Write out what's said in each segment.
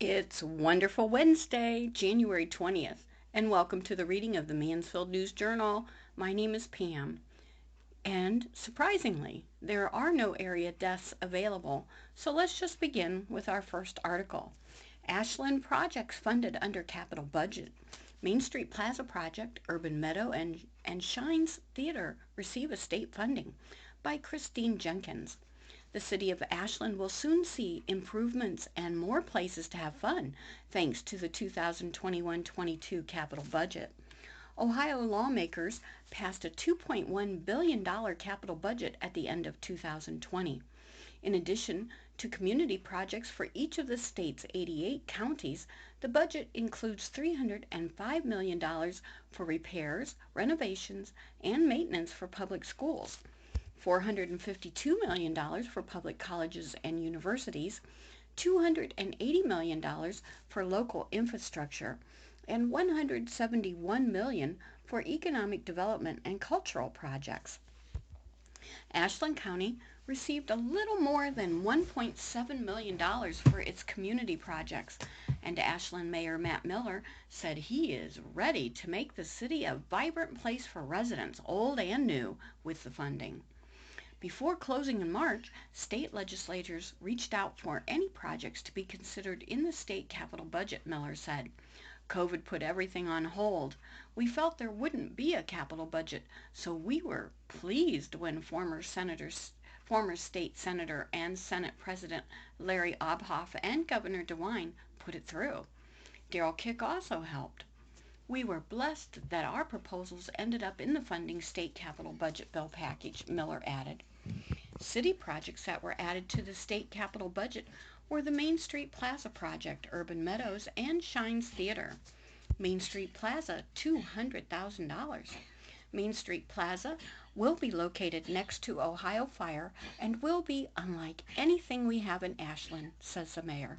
It's Wonderful Wednesday, January 20th, and welcome to the reading of the Mansfield News Journal. My name is Pam, and surprisingly, there are no area deaths available, so let's just begin with our first article. Ashland projects funded under capital budget. Main Street Plaza project, Urban Meadow, and Shines Theater receive a state funding by Christine Jenkins. The city of Ashland will soon see improvements and more places to have fun thanks to the 2021-22 capital budget. Ohio lawmakers passed a $2.1 billion capital budget at the end of 2020. In addition to community projects for each of the state's 88 counties, the budget includes $305 million for repairs, renovations, and maintenance for public schools. $452 million for public colleges and universities, $280 million for local infrastructure, and $171 million for economic development and cultural projects. Ashland County received a little more than $1.7 million for its community projects, and Ashland Mayor Matt Miller said he is ready to make the city a vibrant place for residents, old and new, with the funding. Before closing in March, state legislators reached out for any projects to be considered in the state capital budget, Miller said. COVID put everything on hold. We felt there wouldn't be a capital budget, so we were pleased when former state senator and Senate President Larry Obhoff and Governor DeWine put it through. Darrell Kick also helped. We were blessed that our proposals ended up in the funding state capital budget bill package, Miller added. City projects that were added to the state capital budget were the Main Street Plaza project, Urban Meadows, and Shines Theater. Main Street Plaza, $200,000. Main Street Plaza will be located next to Ohio Fire and will be unlike anything we have in Ashland, says the mayor.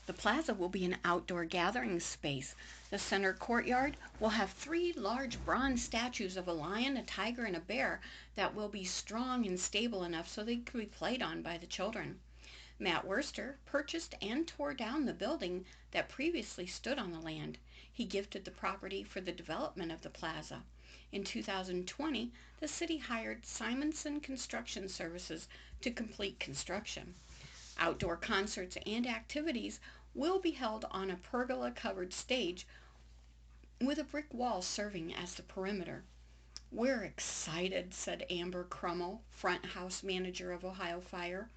The plaza will be an outdoor gathering space. The center courtyard will have three large bronze statues of a lion, a tiger, and a bear that will be strong and stable enough so they can be played on by the children. Matt Worster purchased and tore down the building that previously stood on the land. He gifted the property for the development of the plaza. In 2020, the city hired Simonson Construction Services to complete construction. Outdoor concerts and activities will be held on a pergola-covered stage with a brick wall serving as the perimeter. We're excited, said Amber Crummell, front house manager of Ohio Fire.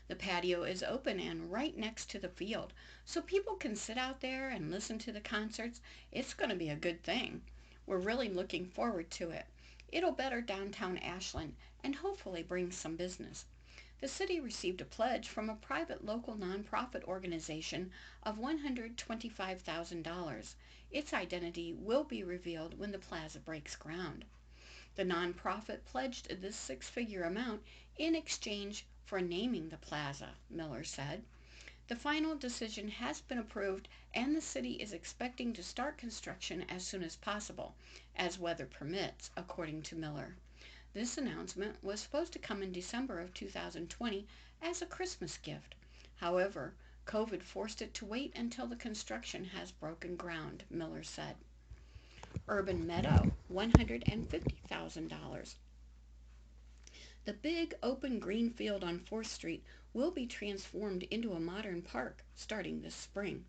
The patio is open and right next to the field, so people can sit out there and listen to the concerts. It's going to be a good thing. We're really looking forward to it. It'll better downtown Ashland and hopefully bring some business. The city received a pledge from a private local nonprofit organization of $125,000. Its identity will be revealed when the plaza breaks ground. The nonprofit pledged this six-figure amount in exchange for naming the plaza, Miller said. The final decision has been approved and the city is expecting to start construction as soon as possible, as weather permits, according to Miller. This announcement was supposed to come in December of 2020 as a Christmas gift. However, COVID forced it to wait until the construction has broken ground, Miller said. Urban Meadow, $150,000. The big open green field on 4th Street will be transformed into a modern park starting this spring.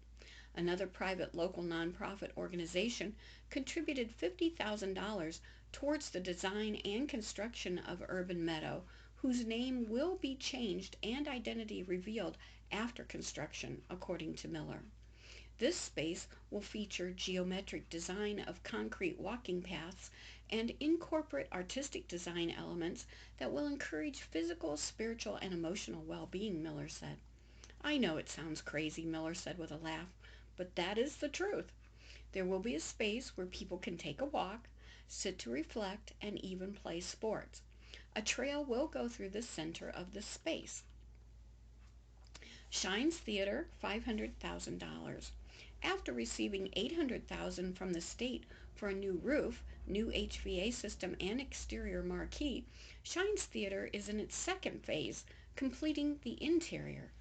Another private local nonprofit organization contributed $50,000 towards the design and construction of Urban Meadow, whose name will be changed and identity revealed after construction, according to Miller. This space will feature geometric design of concrete walking paths and incorporate artistic design elements that will encourage physical, spiritual, and emotional well-being, Miller said. I know it sounds crazy, Miller said with a laugh, but that is the truth. There will be a space where people can take a walk, sit to reflect, and even play sports. A trail will go through the center of the space. Shines Theater, $500,000. After receiving $800,000 from the state for a new roof, new HVA system, and exterior marquee, Shines Theater is in its second phase, completing the interior.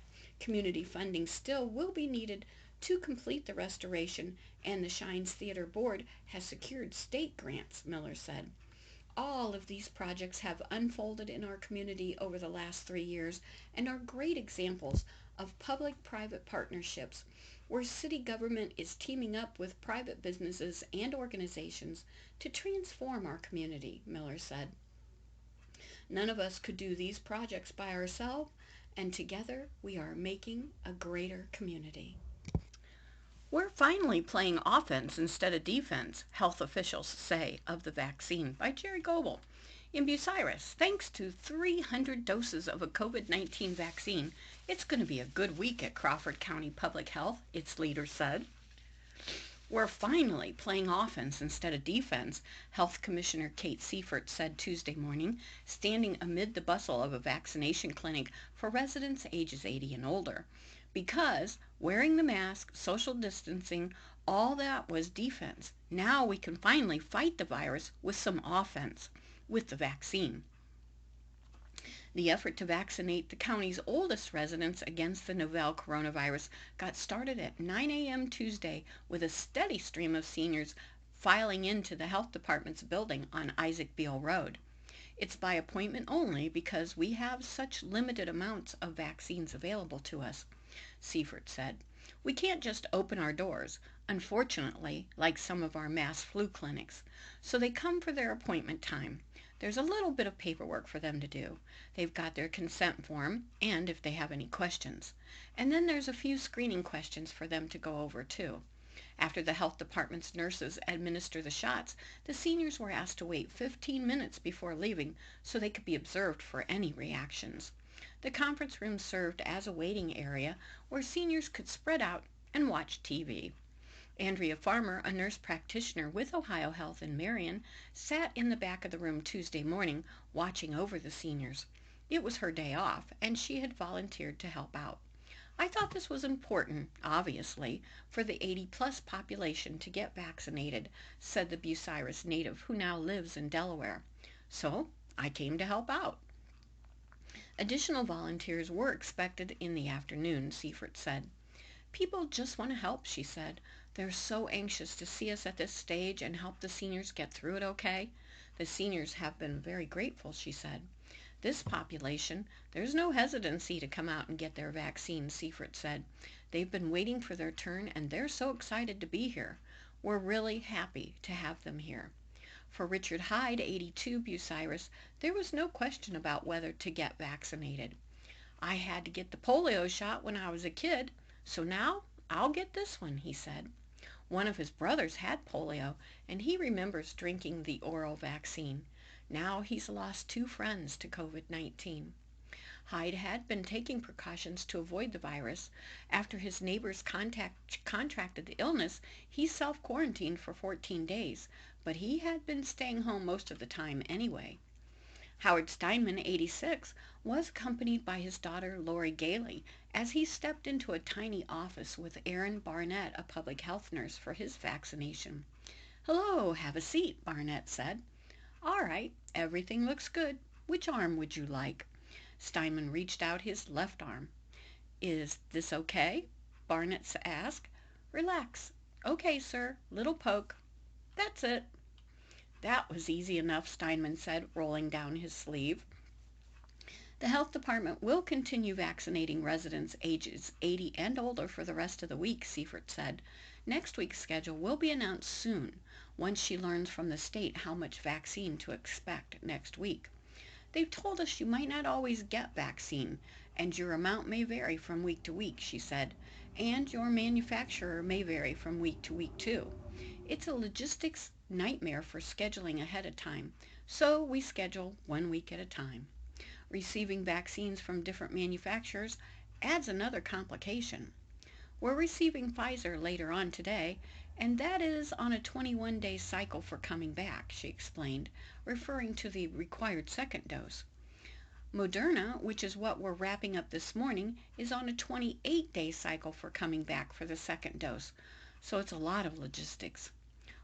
Community funding still will be needed to complete the restoration, and the Shines Theater Board has secured state grants, Miller said. All of these projects have unfolded in our community over the last 3 years and are great examples of public-private partnerships where city government is teaming up with private businesses and organizations to transform our community, Miller said. None of us could do these projects by ourselves, and together we are making a greater community. We're finally playing offense instead of defense, health officials say of the vaccine, by Jerry Goebel. In Bucyrus, thanks to 300 doses of a COVID-19 vaccine, it's going to be a good week at Crawford County Public Health, its leader said. We're finally playing offense instead of defense, Health Commissioner Kate Seifert said Tuesday morning, standing amid the bustle of a vaccination clinic for residents ages 80 and older. Because wearing the mask, social distancing, all that was defense. Now we can finally fight the virus with some offense, with the vaccine. The effort to vaccinate the county's oldest residents against the novel coronavirus got started at 9 a.m. Tuesday with a steady stream of seniors filing into the health department's building on Isaac Beale Road. It's by appointment only because we have such limited amounts of vaccines available to us, Seifert said. We can't just open our doors, unfortunately, like some of our mass flu clinics. So they come for their appointment time. There's a little bit of paperwork for them to do. They've got their consent form, and if they have any questions. And then there's a few screening questions for them to go over, too. After the health department's nurses administer the shots, the seniors were asked to wait 15 minutes before leaving so they could be observed for any reactions. The conference room served as a waiting area where seniors could spread out and watch TV. Andrea Farmer, a nurse practitioner with Ohio Health in Marion, sat in the back of the room Tuesday morning watching over the seniors. It was her day off, and she had volunteered to help out. I thought this was important, obviously, for the 80-plus population to get vaccinated, said the Bucyrus native who now lives in Delaware. So I came to help out. Additional volunteers were expected in the afternoon, Seifert said. People just want to help, she said. They're so anxious to see us at this stage and help the seniors get through it okay. The seniors have been very grateful, she said. This population, there's no hesitancy to come out and get their vaccine, Seifert said. They've been waiting for their turn and they're so excited to be here. We're really happy to have them here. For Richard Hyde, 82, Bucyrus, there was no question about whether to get vaccinated. I had to get the polio shot when I was a kid, so now I'll get this one, he said. One of his brothers had polio, and he remembers drinking the oral vaccine. Now he's lost 2 friends to COVID-19. Hyde had been taking precautions to avoid the virus. After his neighbors contracted the illness, he self-quarantined for 14 days, but he had been staying home most of the time anyway. Howard Steinman, 86, was accompanied by his daughter Lori Gailey as he stepped into a tiny office with Erin Barnett, a public health nurse, for his vaccination. "Hello, have a seat," Barnett said. "All right, everything looks good. Which arm would you like?" Steinman reached out his left arm. "Is this okay?" Barnett asked. "Relax. Okay, sir. Little poke. That's it." "That was easy enough," Steinman said, rolling down his sleeve. The health department will continue vaccinating residents ages 80 and older for the rest of the week, Seifert said. Next week's schedule will be announced soon, once she learns from the state how much vaccine to expect next week. "They've told us you might not always get vaccine, and your amount may vary from week to week," she said, "and your manufacturer may vary from week to week too. It's a logistics nightmare for scheduling ahead of time, so we schedule 1 week at a time. Receiving vaccines from different manufacturers adds another complication. We're receiving Pfizer later on today, and that is on a 21-day cycle for coming back," she explained, referring to the required second dose. Moderna, which is what we're wrapping up this morning, is on a 28-day cycle for coming back for the second dose, so it's a lot of logistics.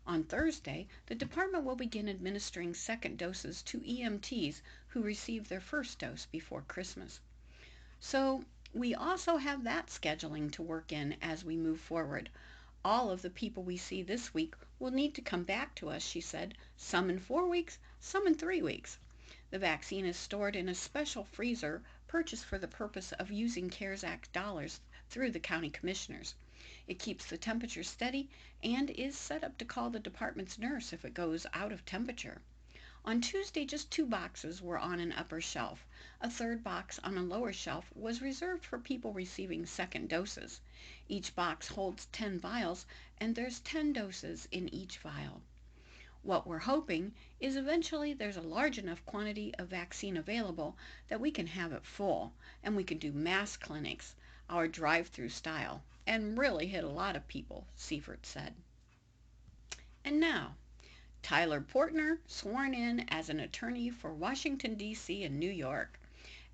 On Thursday, the department will begin administering second doses to EMTs who received their first dose before Christmas. So We also have that scheduling to work in as we move forward. All of the people we see this week will need to come back to us, she said, some in 4 weeks, some in 3 weeks. The vaccine is stored in a special freezer purchased for the purpose of using CARES Act dollars through the county commissioners. It keeps the temperature steady and is set up to call the department's nurse if it goes out of temperature. On Tuesday, just 2 boxes were on an upper shelf. A third box on a lower shelf was reserved for people receiving second doses. Each box holds 10 vials, and there's 10 doses in each vial. What we're hoping is eventually there's a large enough quantity of vaccine available that we can have it full, and we can do mass clinics, our drive-through style, and really hit a lot of people, Seifert said. And now, Tyler Portner sworn in as an attorney for Washington, D.C. and New York.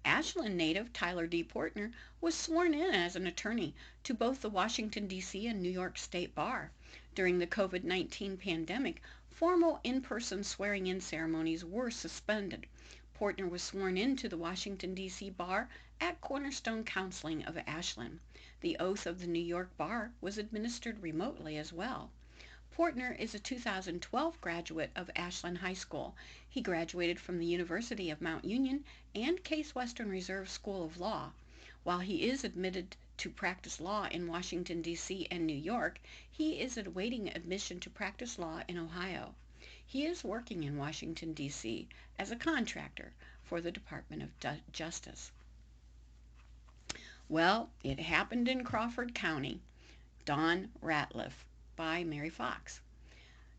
Ashland native Tyler D. Portner was sworn in as an attorney to both the Washington, D.C. and New York State Bar. During the COVID-19 pandemic, formal in-person swearing-in ceremonies were suspended. Portner was sworn into the Washington, D.C. Bar at Cornerstone Counseling of Ashland. The oath of the New York Bar was administered remotely as well. Portner is a 2012 graduate of Ashland High School. He graduated from the University of Mount Union and Case Western Reserve School of Law. While he is admitted to practice law in Washington, D.C. and New York, he is awaiting admission to practice law in Ohio. He is working in Washington, D.C. as a contractor for the Department of Justice. Well, it happened in Crawford County. Dawn Ratliff by Mary Fox.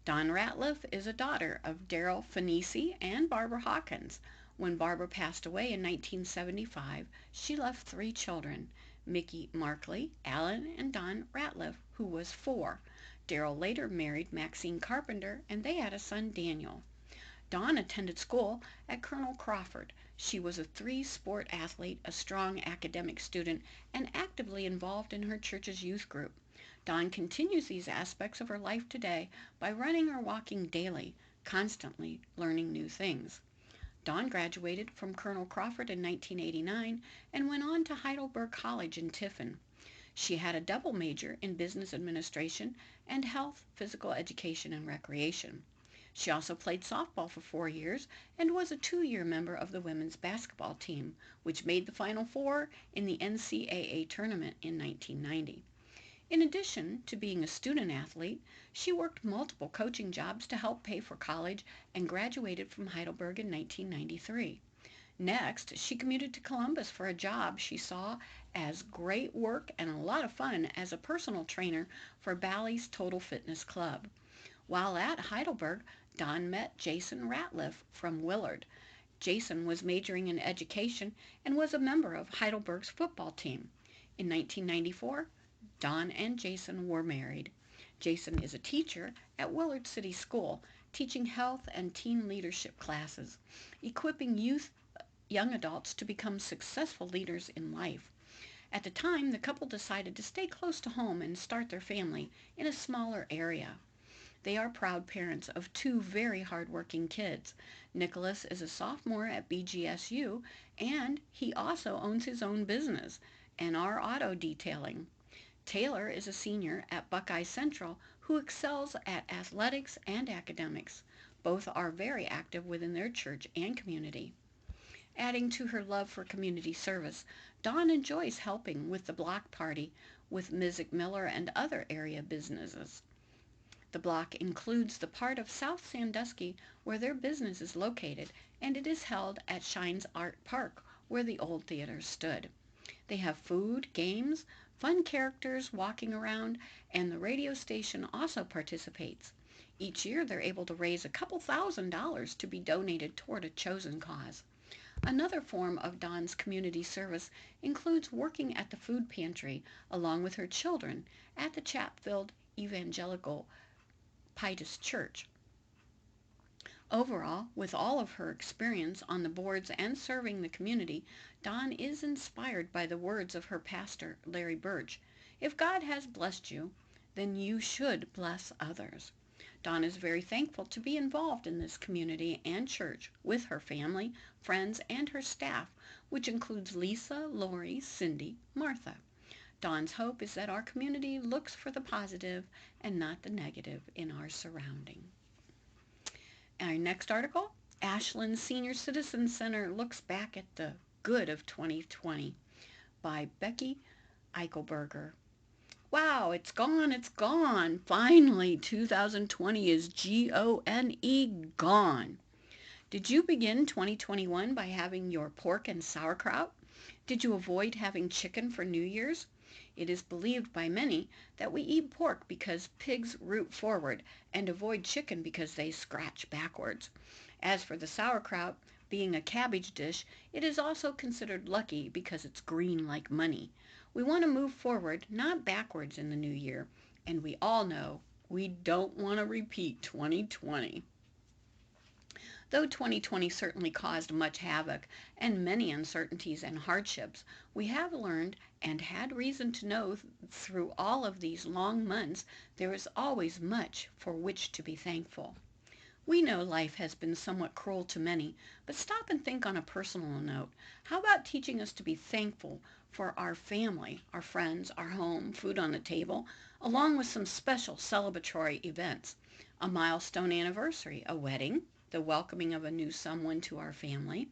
Dawn Ratliff is a daughter of Darrell Fanisi and Barbara Hawkins. When Barbara passed away in 1975, she left 3 children, Mickey Markley, Alan, and Dawn Ratliff, who was 4. Darrell later married Maxine Carpenter, and they had a son, Daniel. Dawn attended school at Colonel Crawford. She was a 3-sport athlete, a strong academic student, and actively involved in her church's youth group. Dawn continues these aspects of her life today by running or walking daily, constantly learning new things. Dawn graduated from Colonel Crawford in 1989 and went on to Heidelberg College in Tiffin. She had a double major in business administration and health, physical education, and recreation. She also played softball for 4 years and was a 2-year member of the women's basketball team, which made the Final Four in the NCAA tournament in 1990. In addition to being a student athlete, she worked multiple coaching jobs to help pay for college and graduated from Heidelberg in 1993. Next, she commuted to Columbus for a job she saw as great work and a lot of fun as a personal trainer for Bally's Total Fitness Club. While at Heidelberg, Dawn met Jason Ratliff from Willard. Jason was majoring in education and was a member of Heidelberg's football team. In 1994, Dawn and Jason were married. Jason is a teacher at Willard City School, teaching health and teen leadership classes, equipping young adults to become successful leaders in life. At the time, the couple decided to stay close to home and start their family in a smaller area. They are proud parents of 2 very hard-working kids. Nicholas is a sophomore at BGSU, and he also owns his own business, NR Auto Detailing. Taylor is a senior at Buckeye Central who excels at athletics and academics. Both are very active within their church and community. Adding to her love for community service, Dawn enjoys helping with the block party with Ms. Miller and other area businesses. The block includes the part of South Sandusky where their business is located, and it is held at Shines Art Park where the old theater stood. They have food, games, fun characters walking around, and the radio station also participates. Each year they're able to raise a couple $1,000s to be donated toward a chosen cause. Another form of Dawn's community service includes working at the food pantry along with her children at the Chatfield Evangelical Pietist Church. Overall, with all of her experience on the boards and serving the community, Dawn is inspired by the words of her pastor, Larry Birch. If God has blessed you, then you should bless others. Dawn is very thankful to be involved in this community and church with her family, friends, and her staff, which includes Lisa, Lori, Cindy, Martha. Dawn's hope is that our community looks for the positive and not the negative in our surrounding. Our next article, Ashland Senior Citizen Center looks back at the good of 2020 by Becky Eichelberger. Wow, it's gone, it's gone. Finally, 2020 is G-O-N-E, gone. Did you begin 2021 by having your pork and sauerkraut? Did you avoid having chicken for New Year's? It is believed by many that we eat pork because pigs root forward and avoid chicken because they scratch backwards. As for the sauerkraut, being a cabbage dish, it is also considered lucky because it's green like money. We want to move forward, not backwards in the new year, and we all know we don't want to repeat 2020. Though 2020 certainly caused much havoc and many uncertainties and hardships, we have learned and had reason to know through all of these long months there is always much for which to be thankful. We know life has been somewhat cruel to many, but stop and think on a personal note. How about teaching us to be thankful for our family, our friends, our home, food on the table, along with some special celebratory events? A milestone anniversary, a wedding, the welcoming of a new someone to our family,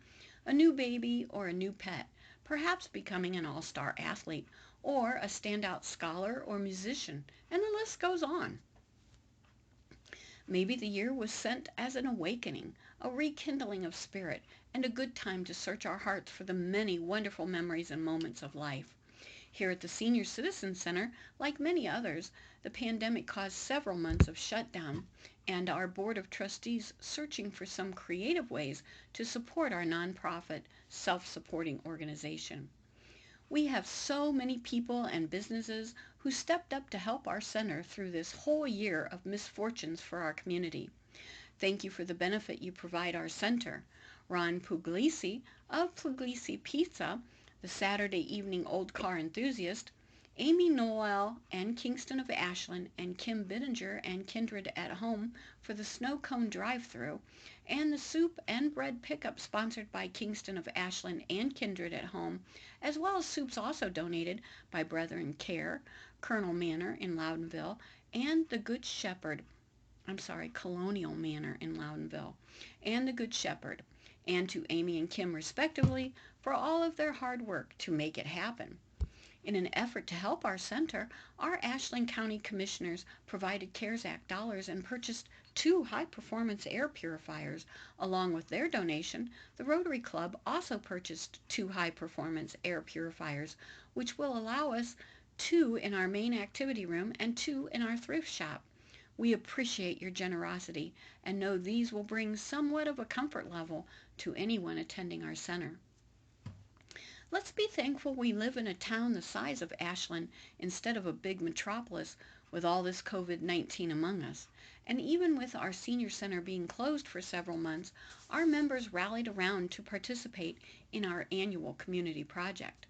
a new baby or a new pet, perhaps becoming an all-star athlete, or a standout scholar or musician, and the list goes on. Maybe the year was sent as an awakening, a rekindling of spirit, and a good time to search our hearts for the many wonderful memories and moments of life. Here at the Senior Citizen Center, like many others, the pandemic caused several months of shutdown, and our Board of Trustees searching for some creative ways to support our nonprofit, self-supporting organization. We have so many people and businesses who stepped up to help our center through this whole year of misfortunes for our community. Thank you for the benefit you provide our center. Ron Puglisi of Puglisi Pizza, the Saturday evening old car enthusiast, Amy Noel and Kingston of Ashland, and Kim Bittinger and Kindred at Home for the snow cone drive-thru, and the soup and bread pickup sponsored by Kingston of Ashland and Kindred at Home, as well as soups also donated by Brethren Care, Colonial Manor in Loudonville, and the Good Shepherd, Colonial Manor in Loudonville, and the Good Shepherd, and to Amy and Kim respectively for all of their hard work to make it happen. In an effort to help our center, our Ashland County Commissioners provided CARES Act dollars and purchased 2 high-performance air purifiers. Along with their donation, the Rotary Club also purchased 2 high-performance air purifiers, which will allow us 2 in our main activity room and 2 in our thrift shop. We appreciate your generosity and know these will bring somewhat of a comfort level to anyone attending our center. Let's be thankful we live in a town the size of Ashland instead of a big metropolis with all this COVID-19 among us. And even with our senior center being closed for several months, our members rallied around to participate in our annual community project.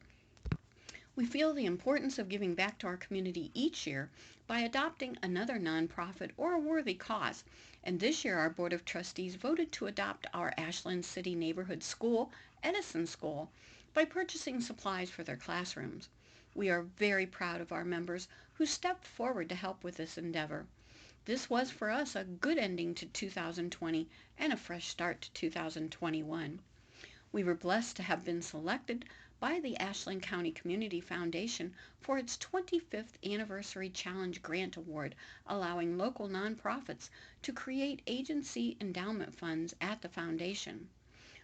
We feel the importance of giving back to our community each year by adopting another nonprofit or a worthy cause. And this year our Board of Trustees voted to adopt our Ashland City Neighborhood School, Edison School, by purchasing supplies for their classrooms. We are very proud of our members who stepped forward to help with this endeavor. This was for us a good ending to 2020 and a fresh start to 2021. We were blessed to have been selected by the Ashland County Community Foundation for its 25th Anniversary Challenge Grant Award, allowing local nonprofits to create agency endowment funds at the foundation.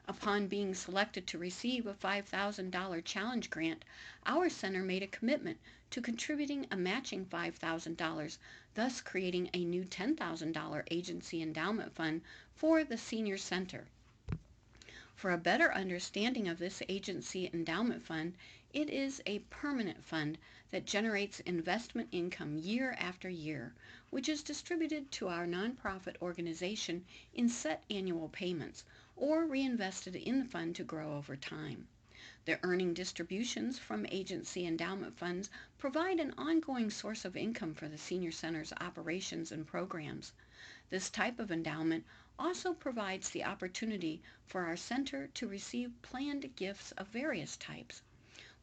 Upon being selected to receive a $5,000 challenge grant, our center made a commitment to contributing a matching $5,000, thus creating a new $10,000 agency endowment fund for the senior center. For a better understanding of this agency endowment fund, it is a permanent fund that generates investment income year after year, which is distributed to our nonprofit organization in set annual payments, or reinvested in the fund to grow over time. The earning distributions from agency endowment funds provide an ongoing source of income for the Senior Center's operations and programs. This type of endowment also provides the opportunity for our center to receive planned gifts of various types.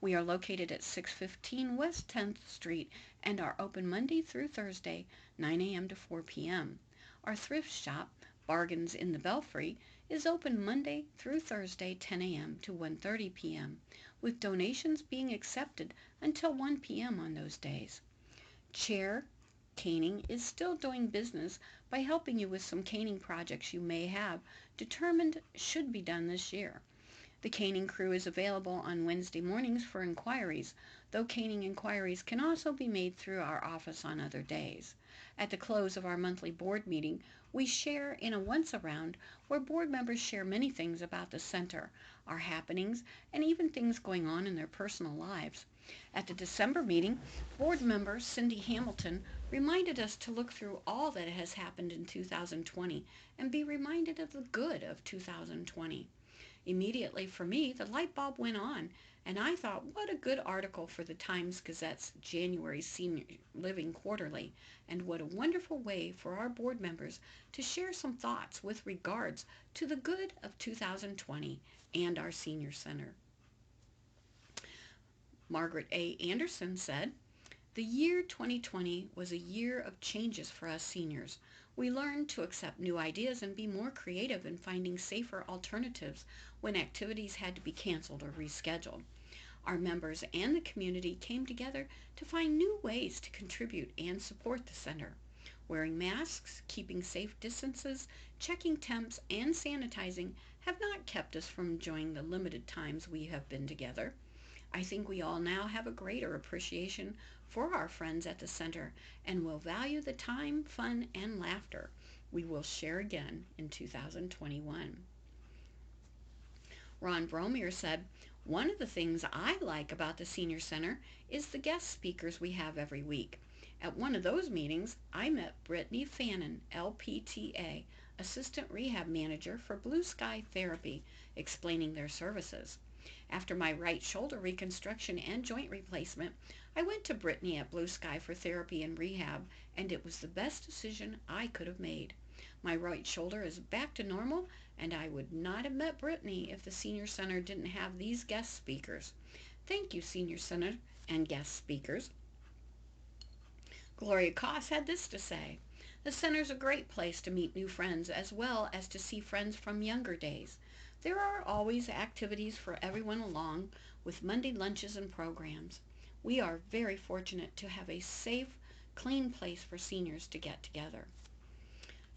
We are located at 615 West 10th Street and are open Monday through Thursday, 9 a.m. to 4 p.m. Our thrift shop, Bargains in the Belfry, is open Monday through Thursday, 10 a.m. to 1:30 p.m., with donations being accepted until 1 p.m. on those days. Chair Caning is still doing business by helping you with some caning projects you may have determined should be done this year. The caning crew is available on Wednesday mornings for inquiries, though caning inquiries can also be made through our office on other days. At the close of our monthly board meeting, we share in a once-around where board members share many things about the center, our happenings, and even things going on in their personal lives. At the December meeting, board member Cindy Hamilton reminded us to look through all that has happened in 2020 and be reminded of the good of 2020. Immediately for me, the light bulb went on, and I thought, what a good article for the Times-Gazette's January Senior Living Quarterly, and what a wonderful way for our board members to share some thoughts with regards to the good of 2020 and our senior center. Margaret A. Anderson said, "The year 2020 was a year of changes for us seniors. We learned to accept new ideas and be more creative in finding safer alternatives when activities had to be canceled or rescheduled. Our members and the community came together to find new ways to contribute and support the center. Wearing masks, keeping safe distances, checking temps, and sanitizing have not kept us from enjoying the limited times we have been together. I think we all now have a greater appreciation for our friends at the center and will value the time, fun, and laughter we will share again in 2021. Ron Bromier said, "One of the things I like about the Senior Center is the guest speakers we have every week. At one of those meetings, I met Brittany Fannin, LPTA, Assistant Rehab Manager for Blue Sky Therapy, explaining their services. After my right shoulder reconstruction and joint replacement, I went to Brittany at Blue Sky for therapy and rehab, and it was the best decision I could have made. My right shoulder is back to normal, and I would not have met Brittany if the Senior Center didn't have these guest speakers. Thank you, Senior Center and guest speakers." Gloria Koss had this to say, "The center's a great place to meet new friends as well as to see friends from younger days. There are always activities for everyone along with Monday lunches and programs. We are very fortunate to have a safe, clean place for seniors to get together."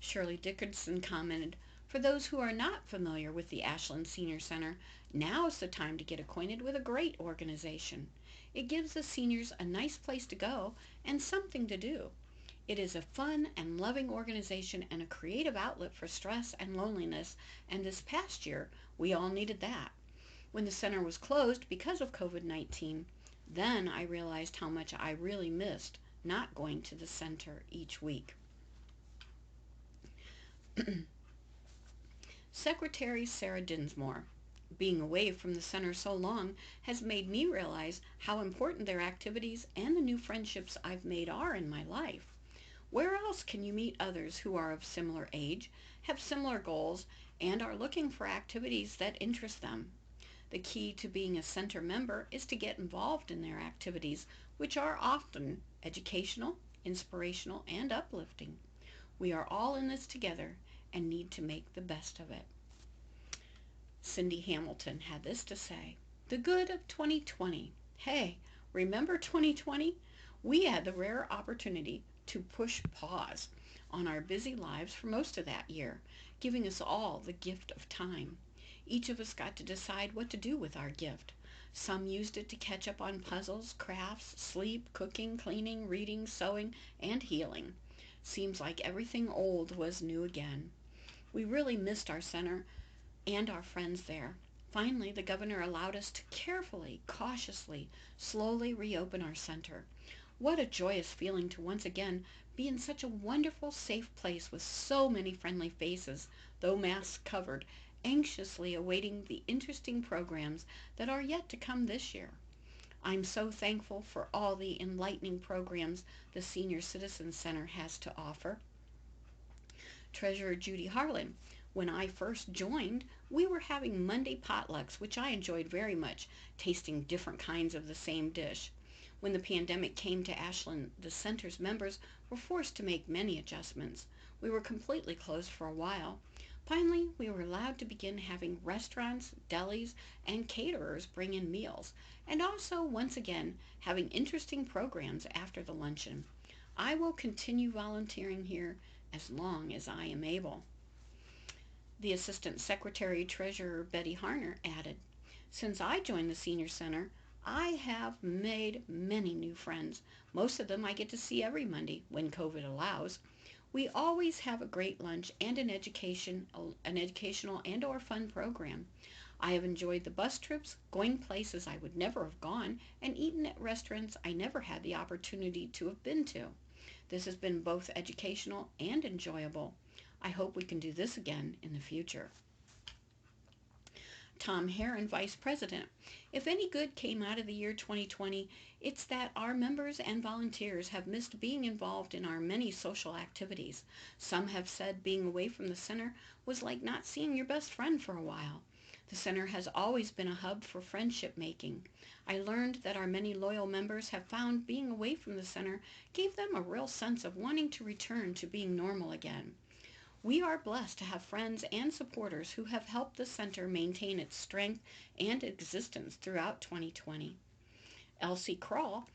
Shirley Dickinson commented, "For those who are not familiar with the Ashland Senior Center, now is the time to get acquainted with a great organization. It gives the seniors a nice place to go and something to do. It is a fun and loving organization and a creative outlet for stress and loneliness, and this past year, we all needed that. When the center was closed because of COVID-19, then I realized how much I really missed not going to the center each week." Secretary Sarah Dinsmore, "Being away from the center so long has made me realize how important their activities and the new friendships I've made are in my life. Where else can you meet others who are of similar age, have similar goals, and are looking for activities that interest them? The key to being a center member is to get involved in their activities, which are often educational, inspirational, and uplifting. We are all in this together and need to make the best of it." Cindy Hamilton had this to say, "The good of 2020. Hey, remember 2020? We had the rare opportunity to push pause on our busy lives for most of that year, giving us all the gift of time. Each of us got to decide what to do with our gift. Some used it to catch up on puzzles, crafts, sleep, cooking, cleaning, reading, sewing, and healing. Seems like everything old was new again. We really missed our center and our friends there. Finally, the governor allowed us to carefully, cautiously, slowly reopen our center. What a joyous feeling to once again be in such a wonderful, safe place with so many friendly faces, though masks covered, anxiously awaiting the interesting programs that are yet to come this year. I'm so thankful for all the enlightening programs the Senior Citizen Center has to offer. Treasurer Judy Harlan. When I first joined, we were having Monday potlucks, which I enjoyed very much, tasting different kinds of the same dish. When the pandemic came to Ashland, the center's members were forced to make many adjustments. We were completely closed for a while. Finally, we were allowed to begin having restaurants, delis, and caterers bring in meals, and also, once again, having interesting programs after the luncheon. I will continue volunteering here as long as I am able. The Assistant Secretary Treasurer Betty Harner added, "Since I joined the Senior Center, I have made many new friends. Most of them I get to see every Monday when COVID allows. We always have a great lunch and an educational and or fun program. I have enjoyed the bus trips, going places I would never have gone, and eaten at restaurants I never had the opportunity to have been to. This has been both educational and enjoyable. I hope we can do this again in the future." Tom Heron, Vice President. "If any good came out of the year 2020, it's that our members and volunteers have missed being involved in our many social activities. Some have said being away from the center was like not seeing your best friend for a while. The center has always been a hub for friendship making. I learned that our many loyal members have found being away from the center gave them a real sense of wanting to return to being normal again. We are blessed to have friends and supporters who have helped the center maintain its strength and existence throughout 2020. Elsie Kroll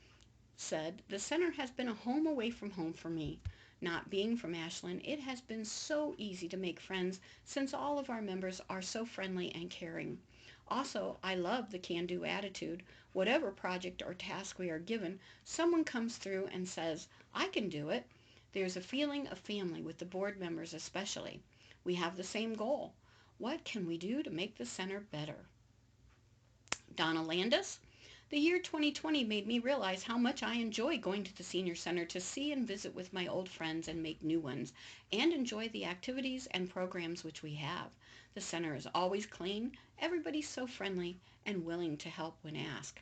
said, "The center has been a home away from home for me. Not being from Ashland, it has been so easy to make friends since all of our members are so friendly and caring. Also, I love the can-do attitude. Whatever project or task we are given, someone comes through and says, 'I can do it.' There's a feeling of family with the board members especially. We have the same goal. What can we do to make the center better?" Donna Landis. "The year 2020 made me realize how much I enjoy going to the Senior Center to see and visit with my old friends and make new ones, and enjoy the activities and programs which we have. The center is always clean, everybody's so friendly, and willing to help when asked."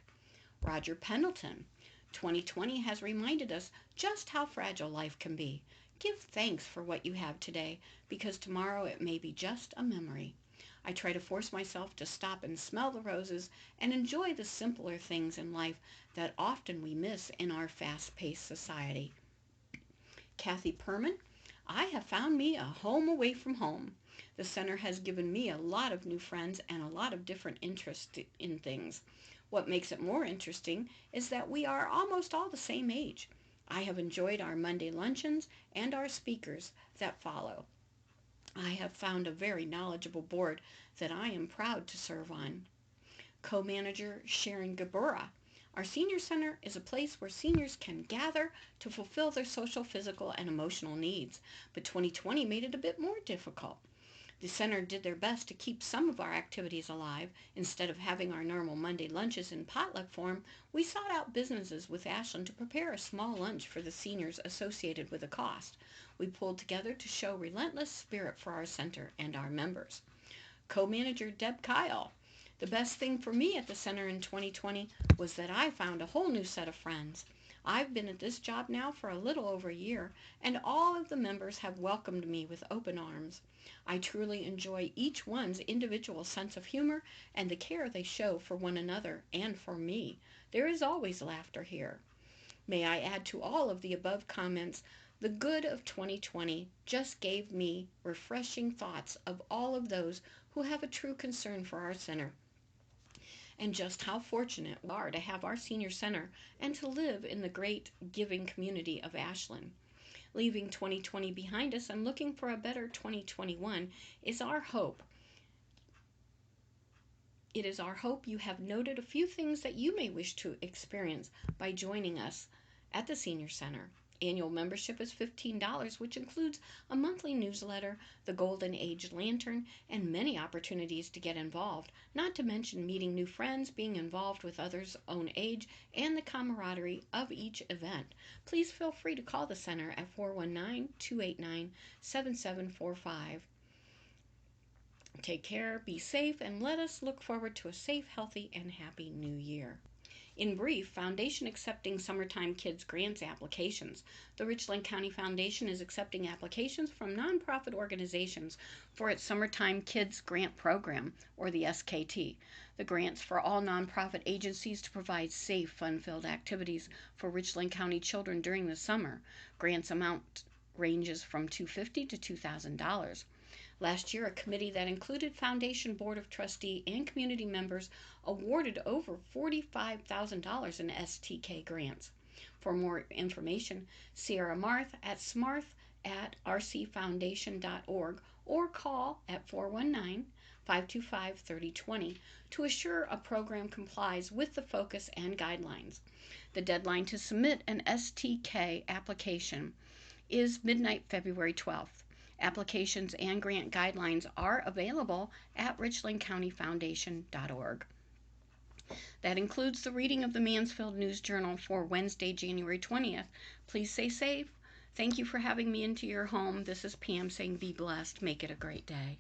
Roger Pendleton. "2020 has reminded us just how fragile life can be. Give thanks for what you have today, because tomorrow it may be just a memory. I try to force myself to stop and smell the roses and enjoy the simpler things in life that often we miss in our fast-paced society." Kathy Perman. "I have found me a home away from home. The center has given me a lot of new friends and a lot of different interests in things. What makes it more interesting is that we are almost all the same age. I have enjoyed our Monday luncheons and our speakers that follow. I have found a very knowledgeable board that I am proud to serve on." Co-manager Sharon Gabura. "Our senior center is a place where seniors can gather to fulfill their social, physical, and emotional needs, but 2020 made it a bit more difficult. The center did their best to keep some of our activities alive. Instead of having our normal Monday lunches in potluck form, we sought out businesses with Ashland to prepare a small lunch for the seniors associated with the cost. We pulled together to show relentless spirit for our center and our members." Co-manager Deb Kyle. "The best thing for me at the center in 2020 was that I found a whole new set of friends. I've been at this job now for a little over a year, and all of the members have welcomed me with open arms. I truly enjoy each one's individual sense of humor and the care they show for one another and for me. There is always laughter here. May I add to all of the above comments, the good of 2020 just gave me refreshing thoughts of all of those who have a true concern for our center, and just how fortunate we are to have our senior center and to live in the great giving community of Ashland. Leaving 2020 behind us and looking for a better 2021 is our hope. It is our hope you have noted a few things that you may wish to experience by joining us at the Senior Center. Annual membership is $15, which includes a monthly newsletter, the Golden Age Lantern, and many opportunities to get involved, not to mention meeting new friends, being involved with others' own age, and the camaraderie of each event. Please feel free to call the center at 419-289-7745. Take care, be safe, and let us look forward to a safe, healthy, and happy new year. In brief, Foundation accepting Summertime Kids grants applications. The Richland County Foundation is accepting applications from nonprofit organizations for its Summertime Kids Grant Program, or the SKT. The grants for all nonprofit agencies to provide safe, fun-filled activities for Richland County children during the summer. Grants amount ranges from $250 to $2,000. Last year, a committee that included Foundation Board of Trustee and community members awarded over $45,000 in STK grants. For more information, Sierra Marth at smarth@rcfoundation.org or call at 419-525-3020 to assure a program complies with the focus and guidelines. The deadline to submit an STK application is midnight February 12th. Applications and grant guidelines are available at richlandcountyfoundation.org. That includes the reading of the Mansfield News Journal for Wednesday, January 20th. Please stay safe. Thank you for having me into your home. This is Pam saying be blessed. Make it a great day.